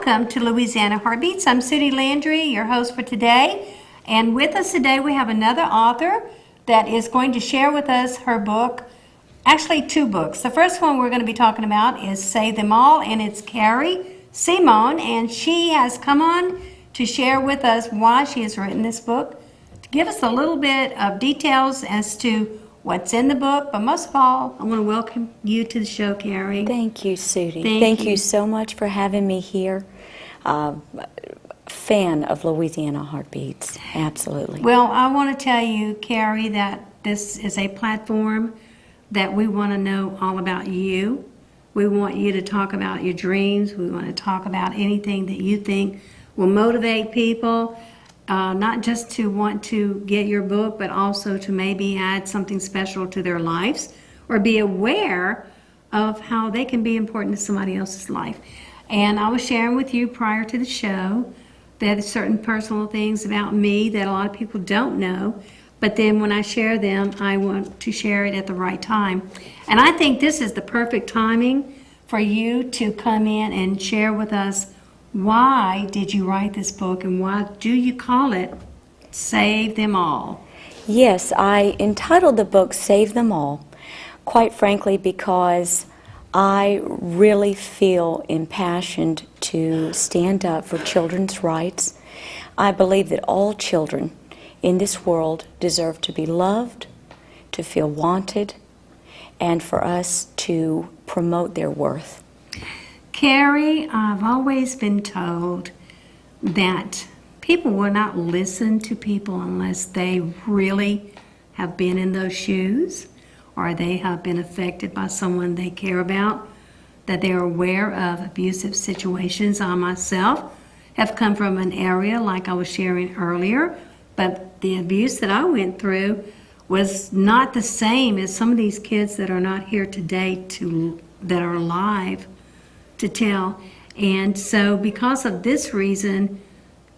Welcome to Louisiana Heartbeats. I'm Sudie Landry, your host for today. And with us today we have another author that is going to share with us her book, actually two books. The first one we're going to be talking about is Save Them All, and it's Carrie Simone, and she has come on to share with us why she has written this book, to give us a little bit of details as to what's in the book, but most of all, I want to welcome you to the show, Carrie. Thank you, Sudie. Thank you so much for having me here. Fan of Louisiana Heartbeats, absolutely. Well, I want to tell you, Carrie, that this is a platform that we want to know all about you. We want you to talk about your dreams. We want to talk about anything that you think will motivate people. Not just to want to get your book, but also to maybe add something special to their lives or be aware of how they can be important to somebody else's life. And I was sharing with you prior to the show that there's certain personal things about me that a lot of people don't know, but then when I share them, I want to share it at the right time. And I think this is the perfect timing for you to come in and share with us, why did you write this book, and why do you call it Save Them All? Yes, I entitled the book Save Them All, quite frankly, because I really feel impassioned to stand up for children's rights. I believe that all children in this world deserve to be loved, to feel wanted, and for us to promote their worth. Carrie, I've always been told that people will not listen to people unless they really have been in those shoes or they have been affected by someone they care about, that they're aware of abusive situations. I myself have come from an area like I was sharing earlier, but the abuse that I went through was not the same as some of these kids that are not here today that are alive to tell. And so because of this reason,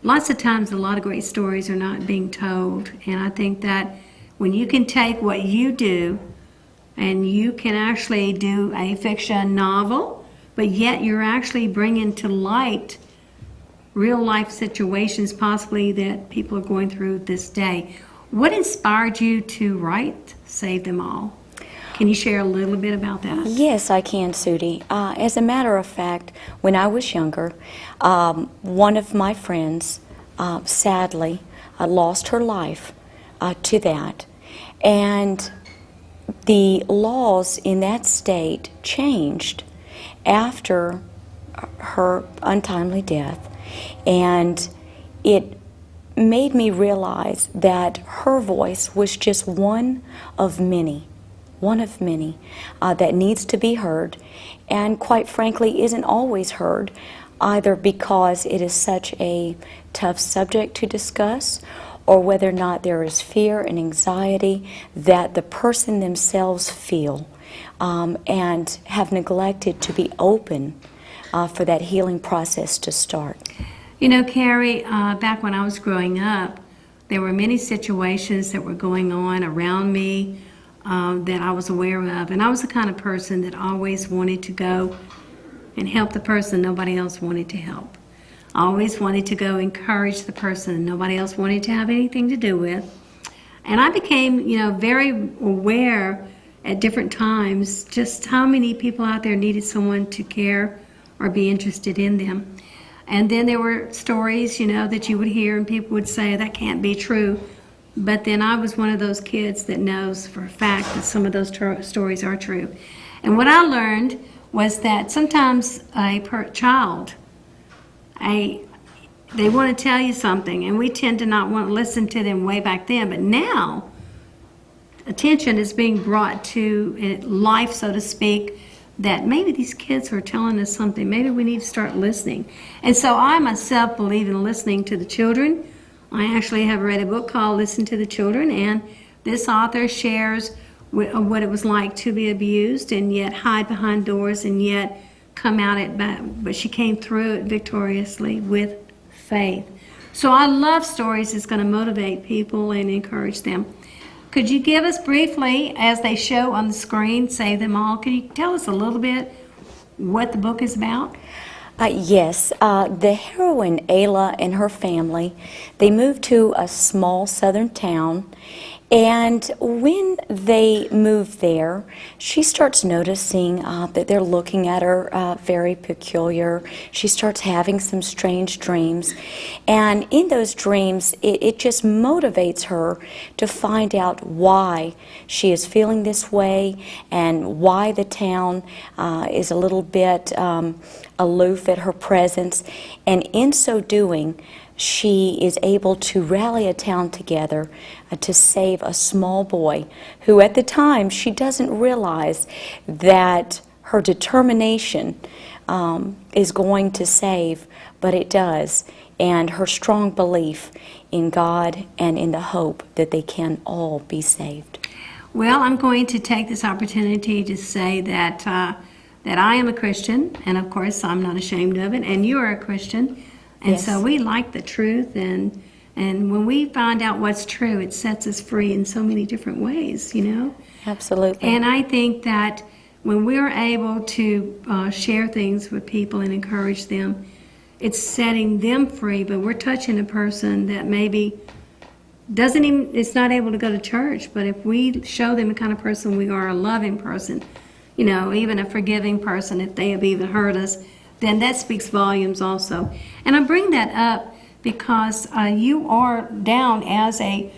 lots of times a lot of great stories are not being told. And I think that when you can take what you do and you can actually do a fiction novel, but yet you're actually bringing to light real life situations possibly that people are going through this day. What inspired you to write Save Them All? Can you share a little bit about that? Yes, I can, Sudie. As a matter of fact, when I was younger, one of my friends sadly lost her life to that. And the laws in that state changed after her untimely death. And it made me realize that her voice was just one of many that needs to be heard, and quite frankly isn't always heard, either because it is such a tough subject to discuss, or whether or not there is fear and anxiety that the person themselves feel and have neglected to be open for that healing process to start. You know, Carrie, back when I was growing up, there were many situations that were going on around me that I was aware of. And I was the kind of person that always wanted to go and help the person nobody else wanted to help. I always wanted to go encourage the person nobody else wanted to have anything to do with. And I became, very aware at different times just how many people out there needed someone to care or be interested in them. And then there were stories, that you would hear and people would say, that can't be true. But then I was one of those kids that knows for a fact that some of those stories are true. And what I learned was that sometimes a child, they want to tell you something, and we tend to not want to listen to them way back then. But now, attention is being brought to life, so to speak, that maybe these kids are telling us something. Maybe we need to start listening. And so I myself believe in listening to the children. I actually have read a book called Listen to the Children, and this author shares what it was like to be abused and yet hide behind doors and yet come out but she came through it victoriously with faith. So I love stories that's going to motivate people and encourage them. Could you give us briefly, as they show on the screen, Save Them All, could you tell us a little bit what the book is about? Yes, the heroine, Ayla, and her family, they moved to a small southern town, and when they move there, she starts noticing that they're looking at her very peculiar. She starts having some strange dreams, and in those dreams, it just motivates her to find out why she is feeling this way and why the town is a little bit aloof at her presence, and in so doing, she is able to rally a town together to save a small boy who at the time she doesn't realize that her determination is going to save, but it does, and her strong belief in God and in the hope that they can all be saved. Well, I'm going to take this opportunity to say that that I am a Christian, and of course I'm not ashamed of it, and you are a Christian, and Yes. so we like the truth, and when we find out what's true, it sets us free in so many different ways, you know. Absolutely. And I think that when we're able to share things with people and encourage them, it's setting them free, but we're touching a person that maybe doesn't even, it's not able to go to church, but if we show them the kind of person we are, a loving person, you know, even a forgiving person, if they have even hurt us, then that speaks volumes also. And I bring that up because you are down as a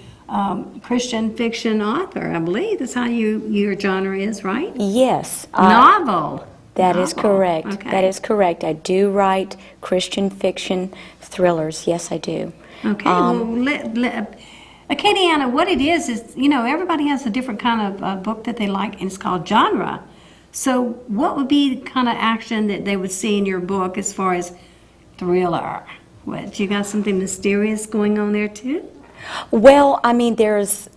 Christian fiction author, I believe. That's how your genre is, right? Yes. Novel. That is Novel. correct. Okay. That is correct. I do write Christian fiction thrillers. Yes, I do. Okay. Acadiana, what it is, you know, everybody has a different kind of book that they like, and it's called genre. So what would be the kind of action that they would see in your book as far as thriller? What, you got something mysterious going on there too? Well, I mean, there's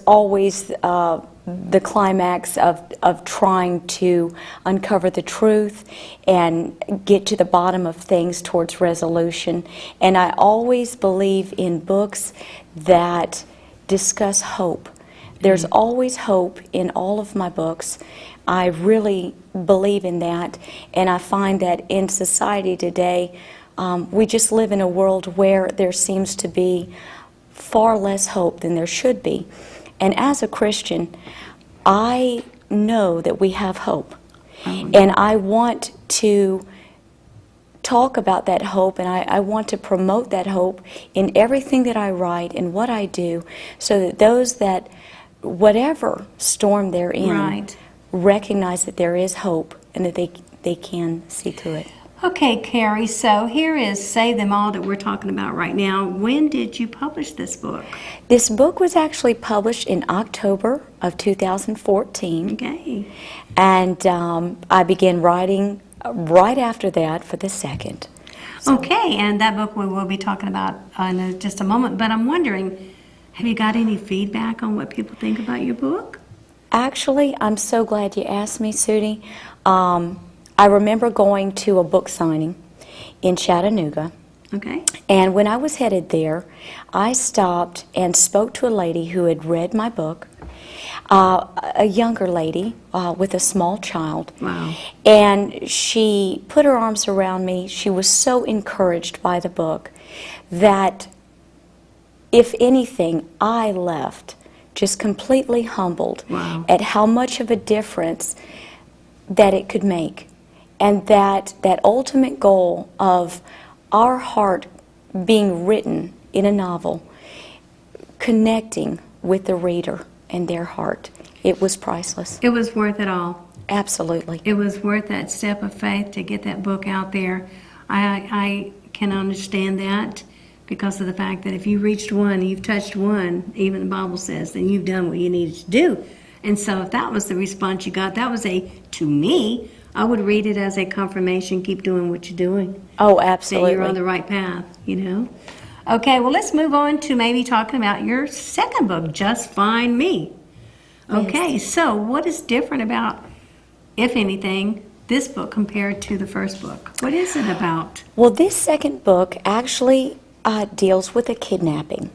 always the climax of trying to uncover the truth and get to the bottom of things towards resolution. And I always believe in books that discuss hope. There's always hope in all of my books. I really believe in that, and I find that in society today, we just live in a world where there seems to be far less hope than there should be. And as a Christian, I know that we have hope. And I want to talk about that hope, and I want to promote that hope in everything that I write and what I do, so that those that, whatever storm they're in, Right. recognize that there is hope and that they can see through it. Okay, Carrie, so here is Save Them All that we're talking about right now. When did you publish this book? This book was actually published in October of 2014, Okay. and I began writing right after that for the second. Okay, and that book we will be talking about in just a moment, but I'm wondering, have you got any feedback on what people think about your book? Actually, I'm so glad you asked me, Sudie. I remember going to a book signing in Chattanooga, Okay. and when I was headed there, I stopped and spoke to a lady who had read my book, a younger lady with a small child. Wow. And she put her arms around me. She was so encouraged by the book that, if anything, I left just completely humbled Wow. at how much of a difference that it could make. And that ultimate goal of our heart being written in a novel, connecting with the reader and their heart, it was priceless. It was worth it all. Absolutely. It was worth that step of faith to get that book out there. I can understand that because of the fact that if you reached one, you've touched one, even the Bible says, then you've done what you needed to do. And so if that was the response you got, that was to me, I would read it as a confirmation, keep doing what you're doing. Oh, That absolutely. you're on the right path, you know. Okay, well, let's move on to maybe talking about your second book, Just Find Me. Okay, so what is different about, if anything, this book compared to the first book? What is it about? Well, this second book actually deals with a kidnapping.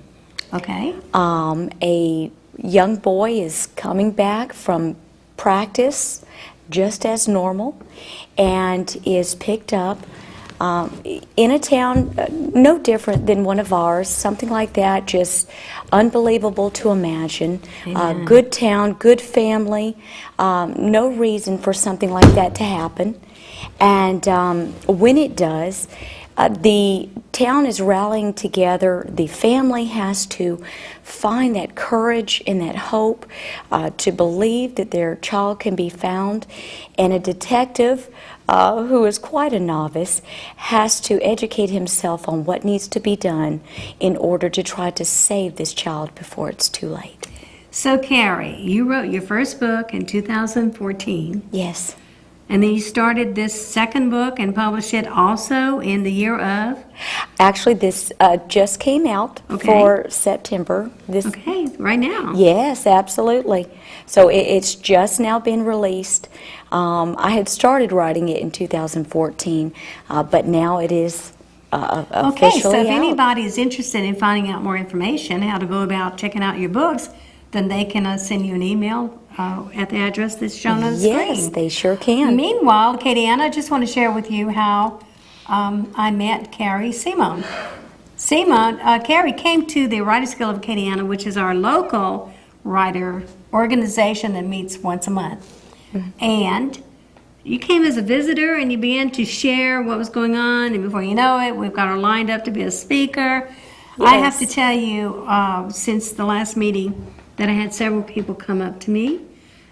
Okay. A young boy is coming back from practice just as normal and is picked up in a town no different than one of ours, something like that, just unbelievable to imagine. Good town, good family, no reason for something like that to happen. And when it does, the town is rallying together. The family has to find that courage and that hope to believe that their child can be found. And a detective, who is quite a novice, has to educate himself on what needs to be done in order to try to save this child before it's too late. So, Carrie, you wrote your first book in 2014. Yes. And then you started this second book and published it also in the year of? Actually, this just came out for September. Okay, right now. Yes, absolutely. So it's just now been released. I had started writing it in 2014, but now it is officially Okay, so if out. anybody is interested in finding out more information, how to go about checking out your books, then they can send you an email at the address that's shown on the screen. Yes, they sure can. Meanwhile, Acadiana, I just want to share with you how I met Carrie Simon. Carrie came to the Writers Guild of Acadiana, which is our local writer organization that meets once a month. And you came as a visitor and you began to share what was going on, and before you know it, we've got her lined up to be a speaker. I have to tell you, since the last meeting, that I had several people come up to me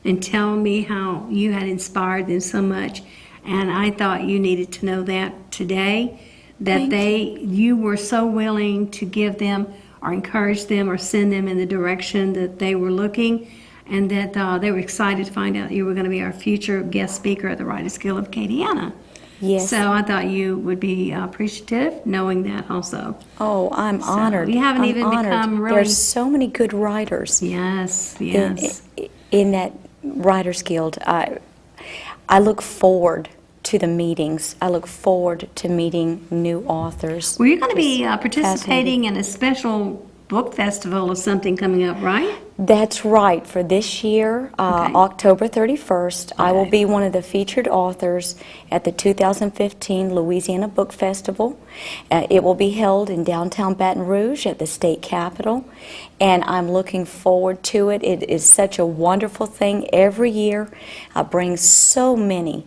and tell me how you had inspired them so much. And I thought you needed to know that today, that you were so willing to give them or encourage them or send them in the direction that they were looking, and that they were excited to find out you were going to be our future guest speaker at the Writers Guild of Acadiana. Yes. So I thought you would be appreciative knowing that also. Oh, I'm honored. You haven't I'm even honored. become really... There's so many good writers. Yes. In that Writers Guild. I look forward to the meetings. I look forward to meeting new authors. Well, you're going to be participating in a special book festival or something coming up, right? That's right. For this year, October 31st, I will be one of the featured authors at the 2015 Louisiana Book Festival. It will be held in downtown Baton Rouge at the state capitol, and I'm looking forward to it. It is such a wonderful thing. Every year, I bring so many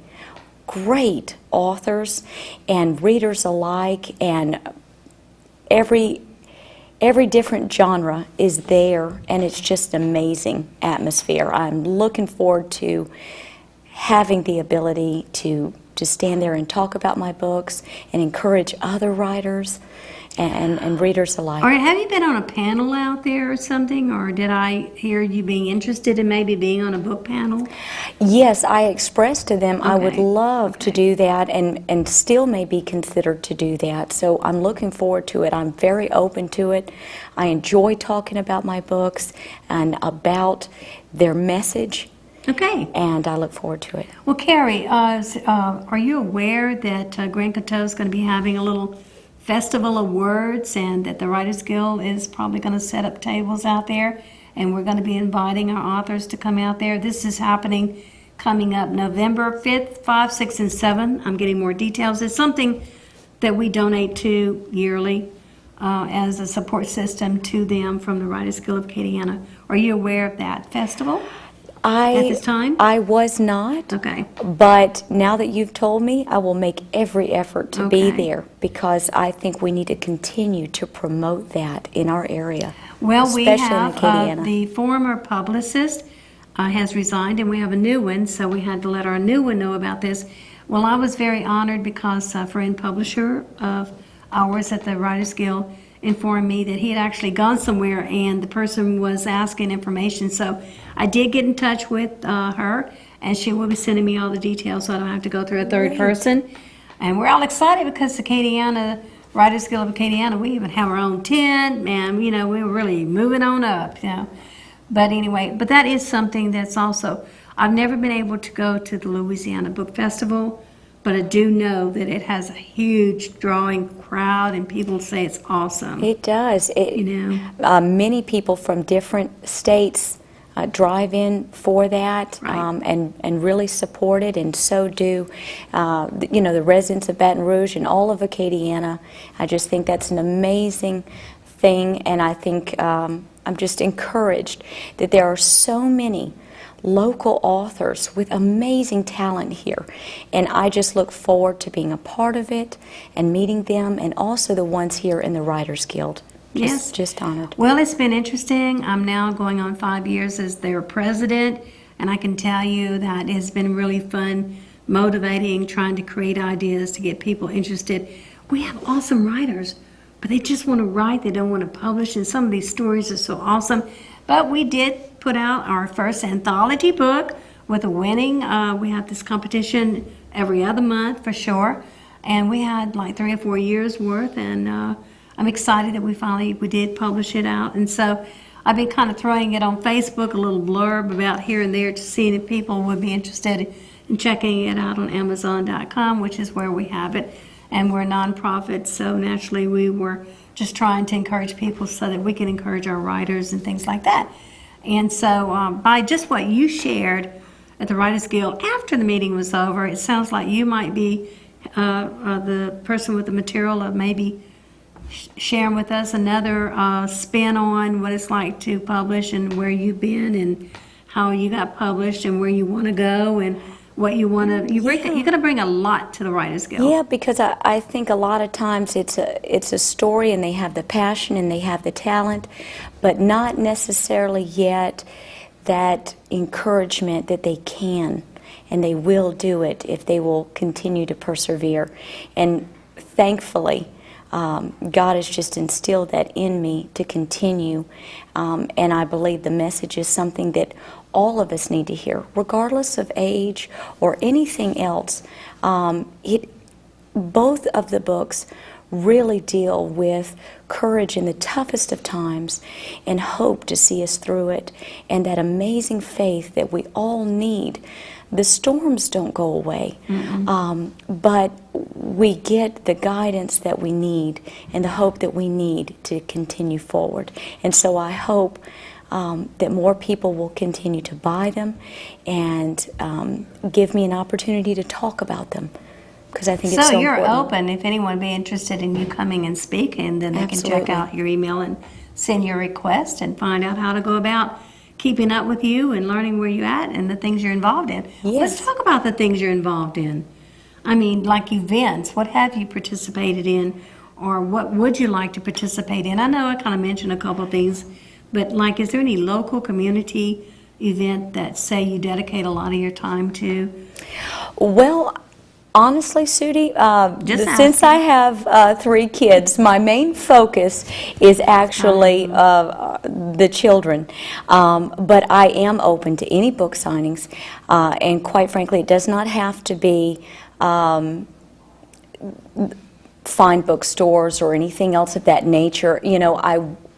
great authors and readers alike, and every different genre is there, and it's just an amazing atmosphere. I'm looking forward to having the ability to stand there and talk about my books and encourage other writers and readers alike. Or have you been on a panel out there or something, or did I hear you being interested in maybe being on a book panel? Yes, I expressed to them I would love to do that, and still may be considered to do that. So I'm looking forward to it. I'm very open to it. I enjoy talking about my books and about their message. Okay. And I look forward to it. Well, Carrie, are you aware that Grand Coteau is going to be having a little festival of words, and that the Writers Guild is probably going to set up tables out there, and we're going to be inviting our authors to come out there? This is happening coming up November 5th, 5, 6, and 7. I'm getting more details. It's something that we donate to yearly as a support system to them from the Writers Guild of Acadiana. Are you aware of that festival at this time? I was not. Okay. But now that you've told me, I will make every effort to be there, because I think we need to continue to promote that in our area. Well, we especially have in Acadiana. The former publicist has resigned, and we have a new one, so we had to let our new one know about this. Well, I was very honored because a friend publisher of ours at the Writers Guild informed me that he had actually gone somewhere and the person was asking information. So I did get in touch with her, and she will be sending me all the details so I don't have to go through a third person. And we're all excited because Acadiana, Writers Guild of Acadiana, we even have our own tent, and we were really moving on up. But anyway, but that is something that's also, I've never been able to go to the Louisiana Book Festival, but I do know that it has a huge drawing crowd, and people say it's awesome. It does. Many people from different states drive in for that, Right. and really support it, and so do the residents of Baton Rouge and all of Acadiana. I just think that's an amazing thing, and I think I'm just encouraged that there are so many local authors with amazing talent here, and I just look forward to being a part of it and meeting them, and also the ones here in the Writers Guild. Yes. Just honored. Well, it's been interesting. I'm now going on 5 years as their president, and I can tell you that it's been really fun, motivating, trying to create ideas to get people interested. We have awesome writers, but they just want to write. They don't want to publish, and some of these stories are so awesome. But we did put out our first anthology book with a winning. We have this competition every other month for sure, and we had like 3 or 4 years worth, and I'm excited that we did publish it out. And so I've been kind of throwing it on Facebook, a little blurb about here and there, to see if people would be interested in checking it out on Amazon.com, which is where we have it. And we're a nonprofit, so naturally we were just trying to encourage people so that we can encourage our writers and things like that. And so by just what you shared at the Writers Guild after the meeting was over, it sounds like you might be the person with the material of maybe sharing with us another spin on what it's like to publish and where you've been and how you got published and where you want to go and what you want to. You're going to bring a lot to the Writers Guild. Yeah, because I think a lot of times it's a story, and they have the passion and they have the talent, but not necessarily yet that encouragement that they can and they will do it if they will continue to persevere. And thankfully, God has just instilled that in me to continue, and I believe the message is something that all of us need to hear, regardless of age or anything else. Both of the books really deal with courage in the toughest of times and hope to see us through it, and that amazing faith that we all need. The storms don't go away, but we get the guidance that we need and the hope that we need to continue forward. And so I hope that more people will continue to buy them and give me an opportunity to talk about them, because I think it's so you're important. open. If anyone be interested in you coming and speaking, then they can check Absolutely. out your email and send your request and find out how to go about keeping up with you and learning where you're at and the things you're involved in. Yes. Let's talk about the things you're involved in. I mean, like events. What have you participated in, or what would you like to participate in? I know I kind of mentioned a couple of things, but like, is there any local community event that, say, you dedicate a lot of your time to? Well, honestly, Sudie, Just since I have 3 kids, my main focus is actually the children. But I am open to any book signings, and quite frankly, it does not have to be fine bookstores or anything else of that nature. You know,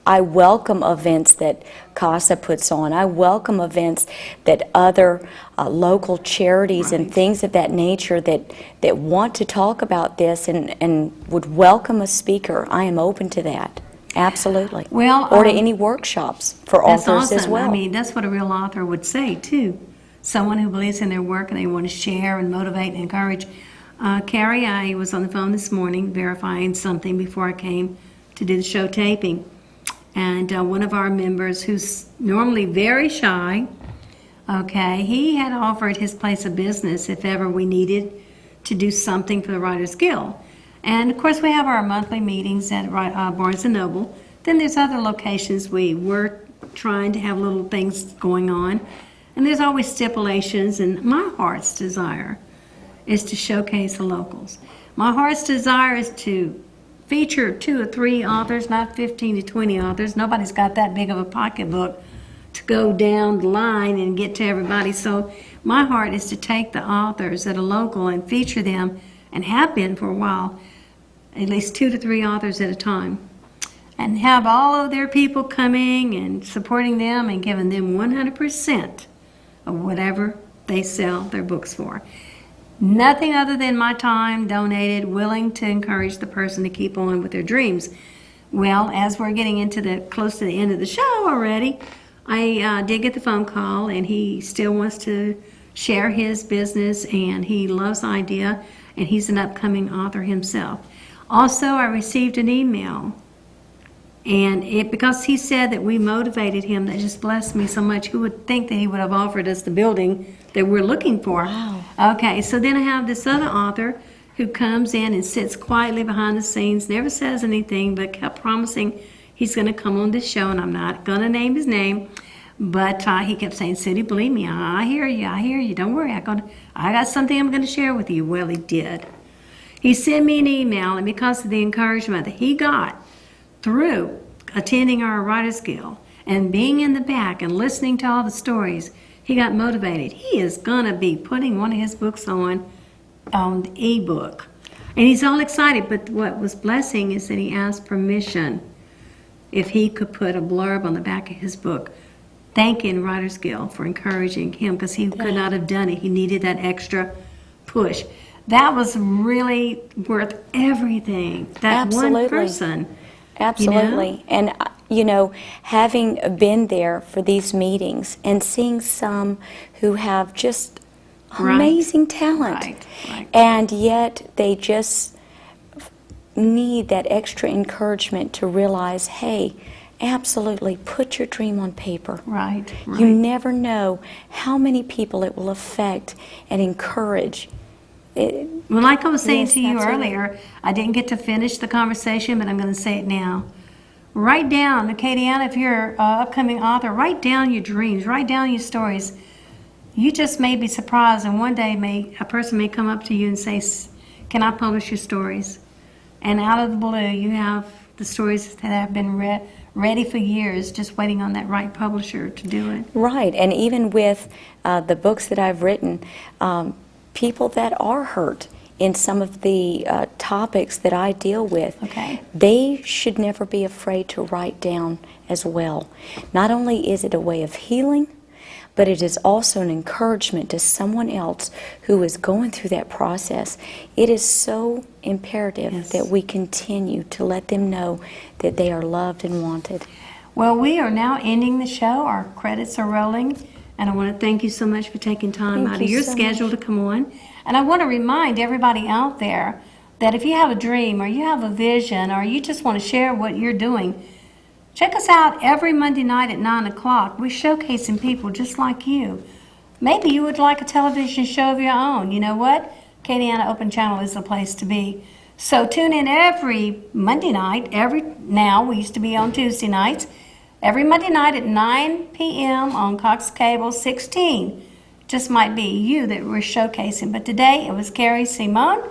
I welcome events that CASA puts on. I welcome events that other local charities and things of that nature that want to talk about this and would welcome a speaker. I am open to that. Absolutely. Well, or to any workshops for That's authors awesome. as well. I mean, that's what a real author would say, too. Someone who believes in their work and they want to share and motivate and encourage. Carrie, I was on the phone this morning verifying something before I came to do the show taping. And one of our members, who's normally very shy, okay, he had offered his place of business if ever we needed to do something for the Writers Guild. And, of course, we have our monthly meetings at Barnes & Noble. Then there's other locations we were trying to have little things going on. And there's always stipulations, and my heart's desire is to showcase the locals. My heart's desire is to feature 2 or 3 authors, not 15 to 20 authors. Nobody's got that big of a pocketbook to go down the line and get to everybody. So my heart is to take the authors that are local and feature them, and have been for a while, at least 2 to 3 authors at a time, and have all of their people coming and supporting them and giving them 100% of whatever they sell their books for. Nothing other than my time donated, willing to encourage the person to keep on with their dreams. Well, as we're getting into close to the end of the show already, I did get the phone call, and he still wants to share his business, and he loves the idea, and he's an upcoming author himself. Also, I received an email, and because he said that we motivated him, that just blessed me so much. Who would think that he would have offered us the building that we're looking for? Wow. Okay, so then I have this other author who comes in and sits quietly behind the scenes, never says anything, but kept promising he's going to come on this show, and I'm not going to name his name, but he kept saying, Sudie, believe me, I hear you, don't worry, I got something I'm going to share with you. Well, he did. He sent me an email, and because of the encouragement that he got through attending our Writers Guild and being in the back and listening to all the stories, he got motivated. He is going to be putting one of his books on the ebook. And he's all excited, but what was blessing is that he asked permission if he could put a blurb on the back of his book thanking Writers Guild for encouraging him, because he could not have done it. He needed that extra push. That was really worth everything. That Absolutely. one person. Absolutely. And, having been there for these meetings and seeing some who have just amazing talent, Right. and yet they just need that extra encouragement to realize, hey, absolutely, put your dream on paper. Right. You never know how many people it will affect and encourage. Well, like I was saying Yes, to you absolutely. earlier, I didn't get to finish the conversation, but I'm going to say it now. Write down, Acadiana, if you're an upcoming author, write down your dreams, write down your stories. You just may be surprised, and one day a person may come up to you and say, can I publish your stories? And out of the blue, you have the stories that have been ready for years, just waiting on that right publisher to do it. Right, and even with the books that I've written, people that are hurt in some of the topics that I deal with, Okay. they should never be afraid to write down as well. Not only is it a way of healing, but it is also an encouragement to someone else who is going through that process. It is so imperative Yes. that we continue to let them know that they are loved and wanted. Well, we are now ending the show. Our credits are rolling, and I want to thank you so much for taking time Thank out of you your so schedule much. to come on. And I want to remind everybody out there that if you have a dream or you have a vision or you just want to share what you're doing, check us out every Monday night at 9 o'clock. We're showcasing people just like you. Maybe you would like a television show of your own. You know what? Acadiana Open Channel is the place to be. So tune in every Monday night. Now, we used to be on Tuesday nights. Every Monday night at 9 p.m. on Cox Cable 16. Just might be you that we're showcasing. But today it was Carrie Simone,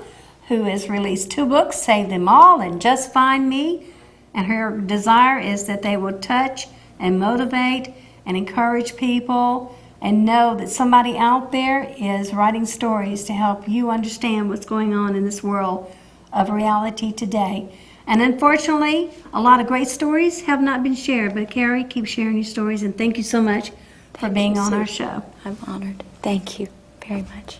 who has released 2 books, Save Them All and Just Find Me. And her desire is that they will touch and motivate and encourage people and know that somebody out there is writing stories to help you understand what's going on in this world of reality today. And unfortunately, a lot of great stories have not been shared. But Carrie, keep sharing your stories, and thank you so much for being on our show. I'm honored. Thank you very much.